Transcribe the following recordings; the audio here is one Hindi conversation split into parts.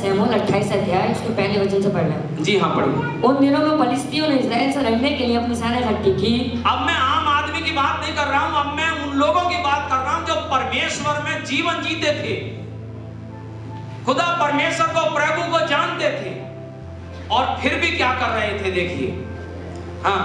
शमूएल 28 अध्याय उसके पहले वचन से पढ़ लें। जी हाँ पढ़िए। उन दिनों में फलिस्तियों ने इस्राएल से लड़ने के लिए अपनी सेना इकट्ठी की। अब मैं आम आदमी की बात नहीं कर रहा हूं, अब मैं उन लोगों की बात कर रहा हूं जो परमेश्वर में जीवन जीते थे, खुदा परमेश्वर को, प्रभु को जानते थे, और फिर भी क्या कर रहे थे देखिए। हाँ,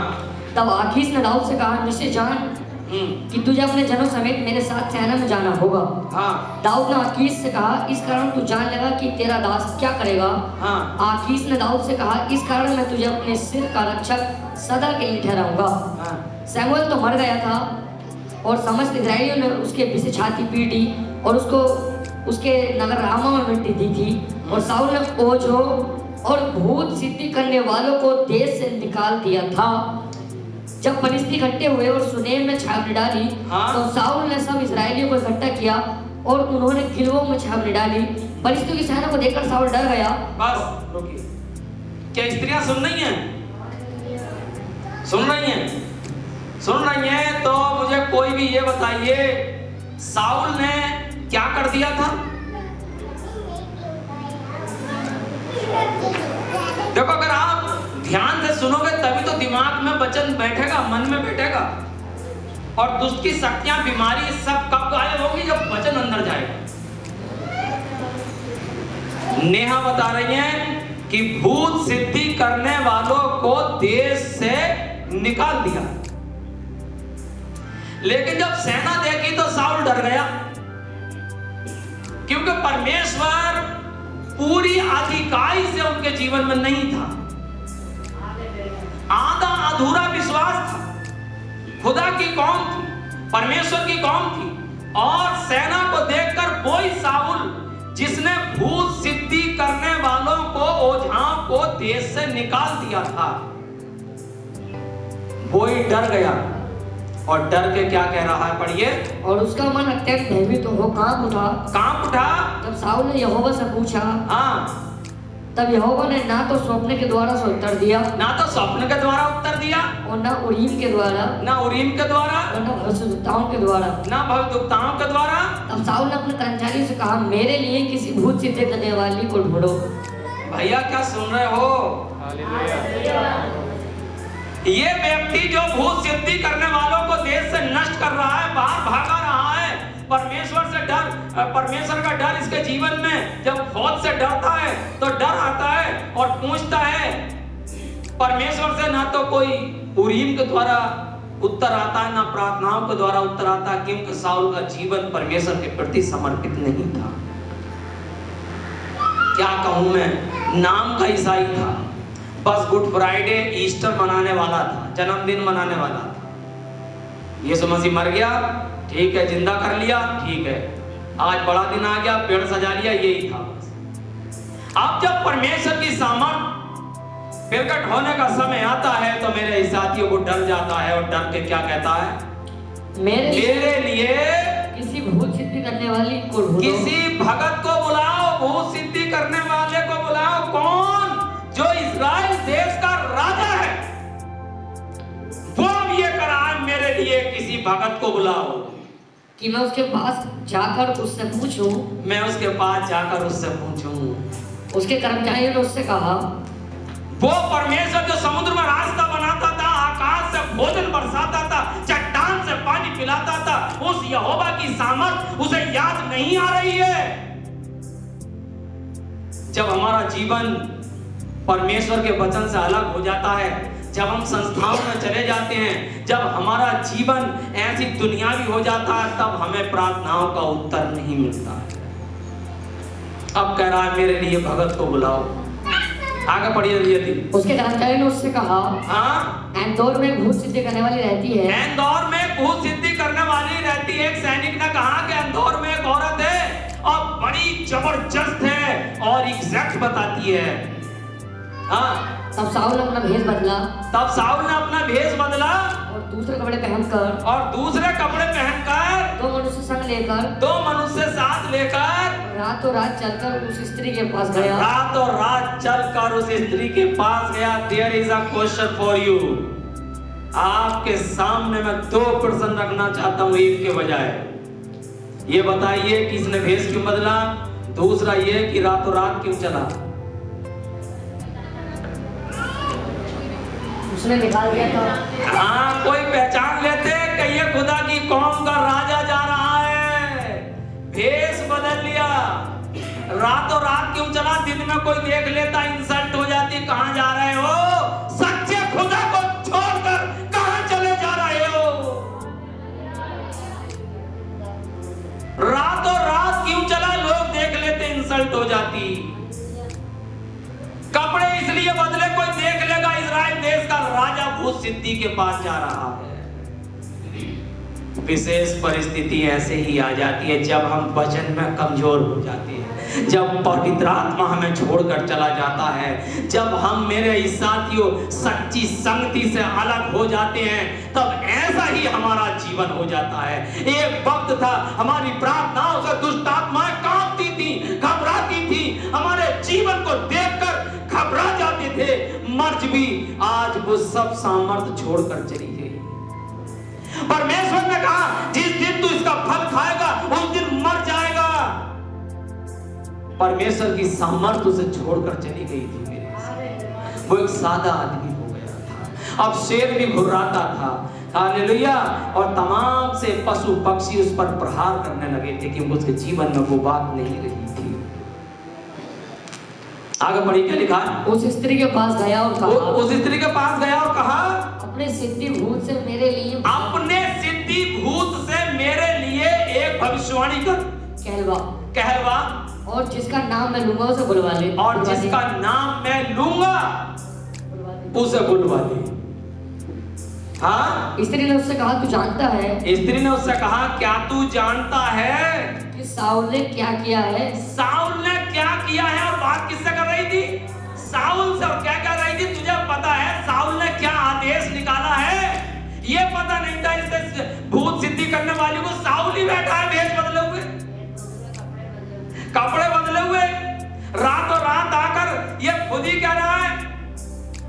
तब आकीश ने दाऊद से कहा, निश्चय जान कि तुझे अपने जनों समेत मेरे साथ सेना में जाना होगा। हाँ, दाऊद ने आकीश से कहा, इस कारण तू जान लेगा कि तेरा दास क्या करेगा। हाँ, आकीश ने दाऊद से कहा, इस कारण मैं तुझे अपने सिर का रक्षक सदा के लिए ठहराऊंगा। हाँ, शमूएल तो मर गया था और समस्त इस्राएलियों ने उसके पीछे छाती पीटी और उसको उसके नगर रामा में मिट्टी दी थी। और शाऊल ने ओझों और भूत सिद्धि करने वालों को देश से निकाल दिया था। जब फलिस्ती इकट्ठे हुए और सुनेम में छावनी डाली, हाँ। तो शाऊल ने सब इस्राएलियों को इकट्ठा किया और उन्होंने गिलवों में छावनी डाली। फलिस्तियों की सेना को देखकर शाऊल डर गया। बस रुकिए। क्या स्त्रियां सुन रही हैं? सुन रही हैं? सुन रही हैं तो मुझे कोई भी ये बताइए, शाऊल ने क्या कर दिया था? देखो, अगर आप ध्यान से सुनोगे तभी तो दिमाग में वचन बैठेगा, मन में बैठेगा, और दुष्ट की शक्तियां, बीमारी सब कब गायब होगी? जब वचन अंदर जाएगा। नेहा बता रही हैं कि भूत सिद्धि करने वालों को देश से निकाल दिया। लेकिन जब सेना देखी तो शाऊल डर गया, क्योंकि परमेश्वर पूरी अधिकाई से उनके जीवन में नहीं था। आधा अधूरा विश्वास था। खुदा की कौम थी, परमेश्वर की कौम थी, और सेना को देखकर वही शाऊल जिसने भूत सिद्धि करने वालों को, ओझाओं को देश से निकाल दिया था, वही डर गया। और डर के क्या कह रहा है, पढ़िए। और उसका मन अत्यंत भयभीत हो कांप उठा। कांप उठा। जब शाऊल ने यहोवा से पूछा, हाँ, तब यहोवा ने ना तो स्वप्न के द्वारा से उत्तर दिया, ना तो स्वप्न के द्वारा उत्तर दिया, और ना उरीम के द्वारा, ना उरीम के द्वारा, और ना भविष्यवक्ताओं के द्वारा, ना भविष्यवक्ताओं के द्वारा। तब शाऊल ने अपने कर्मचारियों से कहा, मेरे लिए किसी भूत सिद्धि करने वाली को ढूंढो। भैया क्या सुन रहे हो? ये व्यक्ति जो भूत सिद्धि करने वालों को देश से नष्ट कर रहा है, बाहर भागा रहा है, परमेश्वर से डर, परमेश्वर का डर इसके जीवन में, जब फौज से डरता है तो डर आता है और पूछता है परमेश्वर से, ना तो कोई उरीम के द्वारा उत्तर आता है, ना प्रार्थनाओं के द्वारा उत्तर आता है, क्योंकि शाऊल का जीवन परमेश्वर के प्रति समर्पित नहीं था। क्या कहूं मैं, नाम का ईसाई था, बस गुड फ्राइडे, ईस्टर मनाने वाला था, जन्मदिन मनाने वाला था। यीशु मसीह मर गया, ठीक है, जिंदा कर लिया, ठीक है, आज बड़ा दिन आ गया, पेड़ सजा लिया, यही था बस। अब जब परमेश्वर की सामर्थ प्रकट होने का समय आता है तो मेरे साथियों को डर जाता है, और डर के क्या कहता है, मेरे लिए किसी भूत सिद्धि करने वाली को ढूंढो। किसी भगत को बुलाओ, भूत सिद्धि करने वाले को बुलाओ। कौन? जो इस्राएल देश का राजा है, वो अब ये करा है, मेरे लिए किसी भगत को बुलाओ कि मैं उसके पास जाकर उससे पूछूं। मैं उसके पास जाकर उससे पूछूं। उसके कर्मचारियों ने उससे कहा, वो परमेश्वर जो समुद्र में रास्ता बनाता था, आकाश से भोजन बरसाता था, चट्टान से पानी पिलाता था, उस यहोवा की सामर्थ उसे याद नहीं आ रही है। जब हमारा जीवन परमेश्वर के वचन से अलग हो जाता है, जब हम संस्थाओं में चले जाते हैं, जब हमारा जीवन ऐसी दुनियावी हो जाता है, तब हमें प्रार्थनाओं का उत्तर नहीं मिलता है। अब कह रहा है मेरे लिए भगत को बुलाओ। आगे पढ़िए यदि। उसके कर्मचारी ने उससे कहा, हाँ, एंदौर में भूत सिद्धि करने वाली रहती है। एंदौर में भूत सिद्धि करने वाली रहती है। एक सैनिक ने कहा कि एंदौर में एक औरत है और बड़ी जबरदस्त है और एग्जैक्ट बताती है। हाँ, तब शाऊल ने अपना भेष बदला। तब शाऊल ने अपना भेष बदला और दूसरे कपड़े पहनकर दो मनुष्य संग साथ लेकर रातों रात चलकर उस स्त्री के पास गया। उस स्त्री के पास गया। There is a question for you। आपके सामने मैं 2 प्रश्न रखना चाहता हूँ, एक के बजाय। ये बताइए कि इसने भेष क्यों बदला? दूसरा ये कि रातों रात क्यों चला? उसने निकाल दिया था। हाँ, कोई पहचान लेते कि ये खुदा की कौम का राजा जा रहा है, भेष बदल लिया। रातों रात क्यों चला? दिन में कोई देख लेता, इंसल्ट हो जाती, कहां जा रहे हो? सच्चे खुदा को छोड़कर कहां चले जा रहे हो? रातों रात क्यों चला? लोग देख लेते, इंसल्ट हो जाती। कपड़े इसलिए बदले, कोई देख लेगा इजराइल देश का राजा भूत सिद्धि के पास जा रहा है। विशेष परिस्थिति ऐसे ही आ जाती है जब हम वचन में कमजोर हो जाते हैं, जब पवित्र आत्मा हमें छोड़कर चला जाता है, जब हम मेरे साथियों सच्ची संगति से अलग हो जाते हैं, तब ऐसा ही हमारा जीवन हो जाता है। एक वक्त था हमारी प्रार्थनाओं से दुष्ट आत्माएं कांपती थी, घबराती थी, हमारे जीवन को देखकर घबरा जाते थे। मर्ज भी आज वो सब सामर्थ्य छोड़कर चली गई। परमेश्वर ने कहा जिस दिन तू इसका फल खाएगा उस दिन मर जाएगा। परमेश्वर की सामर्थ्य उसे छोड़कर चली गई थी मेरे से। वो एक सादा आदमी हो गया था, अब शेर भी घुर्राता था। हालेलुया। और तमाम से पशु पक्षी उस पर प्रहार करने लगे थे कि उसके जीवन में वो बात नहीं रही थी। आगे पढ़ी, क्या लिखा? उस स्त्री के पास गया और कहा, उस स्त्री के पास गया और कहा, अपने सिद्धि भूत से मेरे लिए एक भविष्यवाणी कर, कहलवा और जिसका नाम मैं लूंगा उसे बुलवा ले। और जिसका नाम मैं लूंगा उसे बुलवा ले। हाँ, स्त्री ने उससे कहा, तू जानता है? स्त्री ने उससे कहा, क्या तू जानता है कि साउल ने क्या किया है? साउल ने क्या किया है? और बात किससे कर रही थी? साउल से। और क्या कर रही थी? तुझे पता है साउल ने क्या आदेश निकाला है? ये पता नहीं था इससे भूत सिद्धि करने वाली को। साउल ही बैठा है भेष बदले हुए, कपड़े बदले हुए, रातों रात आकर ये खुद ही कह रहा है,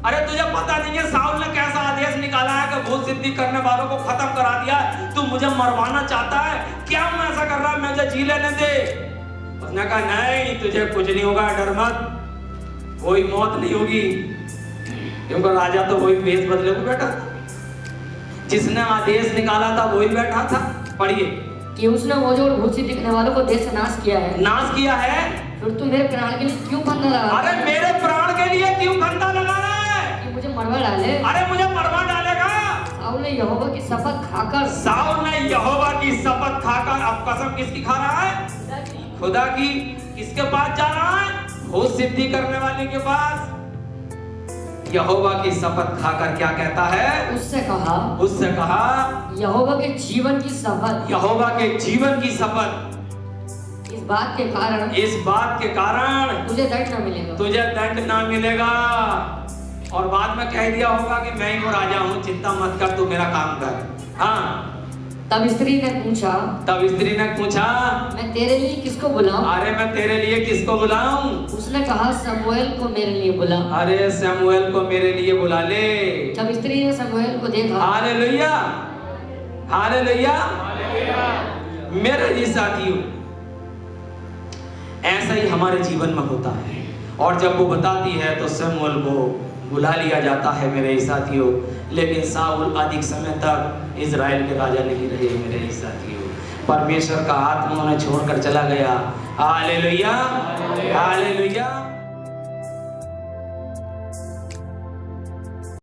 अरे तुझे पता नहीं है साउल ने कैसा आदेश निकाला है कि भूत सिद्धि करने वालों को खत्म करा दिया। तू मुझे मरवाना चाहता है क्या? मैं ऐसा कर रहा है, मुझे जी लेने दे। उसने कहा नहीं, तुझे कुछ नहीं होगा, डर मत, कोई मौत नहीं होगी। क्योंकि राजा तो वही भेष बदले हुए बैठा था, जिसने आदेश निकाला था वही बैठा था। पढ़िए कि उसने वो जो भूत सिद्धि करने वालों को देश से नाश किया है। नाश किया है। फिर तू मेरे प्राण के लिए क्यों फंदा लगा? अरे मेरे प्राण के लिए क्यों फंदा लगा रहा है? कि मुझे मरवा डाले। अरे मुझे मरवा डालेगा। साउल ने यहोवा की शपथ खाकर, साउल ने यहोवा की शपथ खाकर, अब कसम किसकी खा रहा है? खुदा की। किसके पास जा रहा है? भूत सिद्धि करने वाले के पास। यहोवा की शपथ खाकर क्या कहता है? उससे कहा यहोवा के जीवन की शपथ, यहोवा के जीवन की शपथ, इस बात के कारण तुझे दंड ना मिलेगा। और बाद में कह दिया होगा कि मैं ही वो राजा हूँ, चिंता मत कर, तू मेरा काम कर। हाँ। तब स्त्री ने पूछा, मैं तेरे लिए किसको बुलाऊं? अरे मैं तेरे लिए किसको बुलाऊं? उसने कहा, शमूएल को मेरे लिए बुला। अरे शमूएल को मेरे लिए बुला ले। जब स्त्री ने शमूएल को देखा, हालेलुया, हालेलुया, मेरे जी साथियों, ऐसा ही हमारे जीवन में होता है। और जब वो बताती है तो शमूएल को बुला लिया जाता है मेरे साथियों। लेकिन साउल अधिक समय तक इजराइल के राजा नहीं रहे मेरे साथियों। परमेश्वर का आत्मा उन्हें छोड़कर चला गया। Hallelujah, hallelujah.